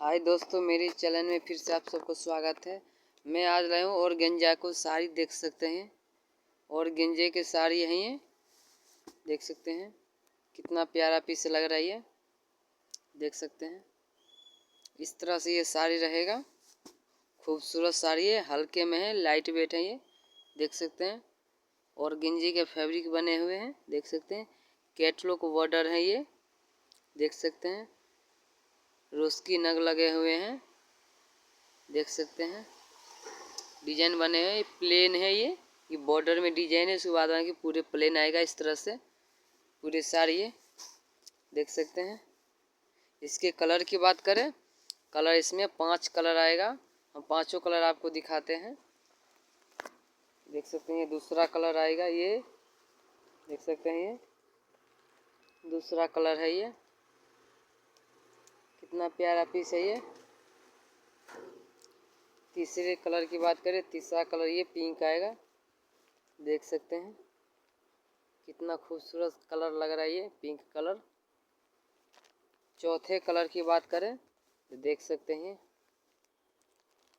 हाय दोस्तों, मेरे चैनल में फिर से आप सबको स्वागत है। मैं आज लाया हूँ और गेंजा को साड़ी देख सकते हैं। और गेंजे के साड़ी यही है, देख सकते हैं कितना प्यारा पीस लग रहा है ये, देख सकते हैं। इस तरह से ये साड़ी रहेगा, खूबसूरत साड़ी है, हल्के में है, लाइट वेट है ये, देख सकते हैं। और गेंजे के फैब्रिक बने हुए हैं, देख सकते हैं। कैटलॉग बॉर्डर है ये, देख सकते हैं। रोस्की नग लगे हुए हैं, देख सकते हैं। डिजाइन बने हुए, प्लेन है ये बॉर्डर में डिजाइन है, उसके बाद की पूरे प्लेन आएगा इस तरह से पूरे साड़ी ये, देख सकते हैं। इसके कलर की बात करें, कलर इसमें 5 कलर आएगा। हम पांचों कलर आपको दिखाते हैं, देख सकते हैं। ये दूसरा कलर आएगा, ये देख सकते हैं। ये दूसरा कलर है, ये कितना प्यारा पीस है ये। तीसरे कलर की बात करें, तीसरा कलर ये पिंक आएगा, देख सकते हैं। कितना खूबसूरत कलर लग रहा है ये पिंक कलर। चौथे कलर की बात करें तो देख सकते हैं,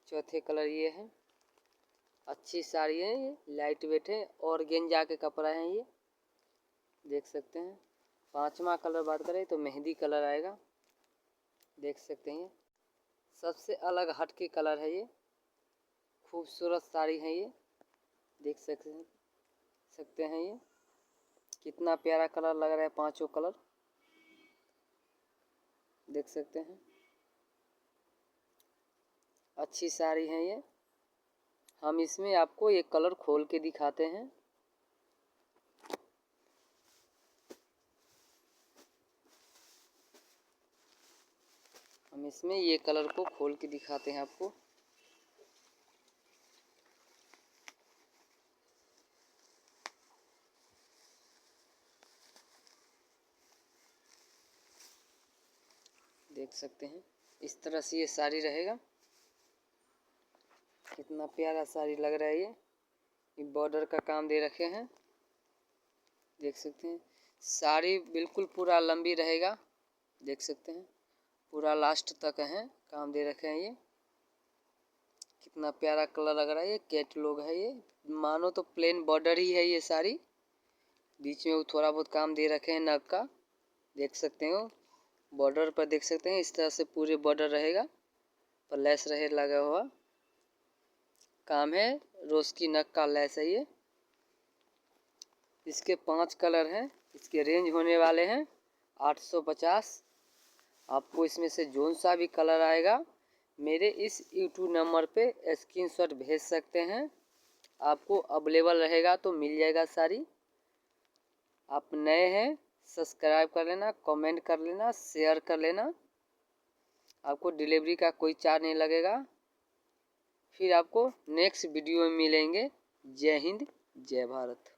चौथे कलर ये है। अच्छी साड़ी है ये, लाइट वेट है और गेंजा के कपड़ा है ये, देख सकते हैं। पांचवा कलर बात करें तो मेहंदी कलर आएगा, देख सकते हैं। सबसे अलग हटके कलर है ये, खूबसूरत साड़ी है ये, देख सकते हैं। ये कितना प्यारा कलर लग रहा है, पांचों कलर देख सकते हैं। अच्छी साड़ी है ये। हम इसमें आपको एक कलर खोल के दिखाते हैं, हम इसमें ये कलर को खोल के दिखाते हैं आपको। देख सकते हैं, इस तरह से ये साड़ी रहेगा। कितना प्यारा साड़ी लग रहा है ये बॉर्डर का काम दे रखे हैं, देख सकते हैं। साड़ी बिल्कुल पूरा लंबी रहेगा, देख सकते हैं। पूरा लास्ट तक है, काम दे रखे हैं ये। कितना प्यारा कलर लग रहा है, ये कैटलॉग है ये। मानो तो प्लेन बॉर्डर ही है ये साड़ी, बीच में वो थोड़ा बहुत काम दे रखे हैं नग का, देख सकते हो। बॉर्डर पर देख सकते हैं, इस तरह से पूरे बॉर्डर रहेगा, पर लेस रहे लगा हुआ काम है, रोज की नग का लेस है ये। इसके 5 कलर हैं, इसके रेंज होने वाले हैं 850। आपको इसमें से जोन सा भी कलर आएगा, मेरे इस यूट्यूब नंबर पे स्क्रीनशॉट भेज सकते हैं। आपको अवेलेबल रहेगा तो मिल जाएगा साड़ी। आप नए हैं, सब्सक्राइब कर लेना, कमेंट कर लेना, शेयर कर लेना। आपको डिलीवरी का कोई चार्ज नहीं लगेगा। फिर आपको नेक्स्ट वीडियो में मिलेंगे। जय हिंद, जय भारत।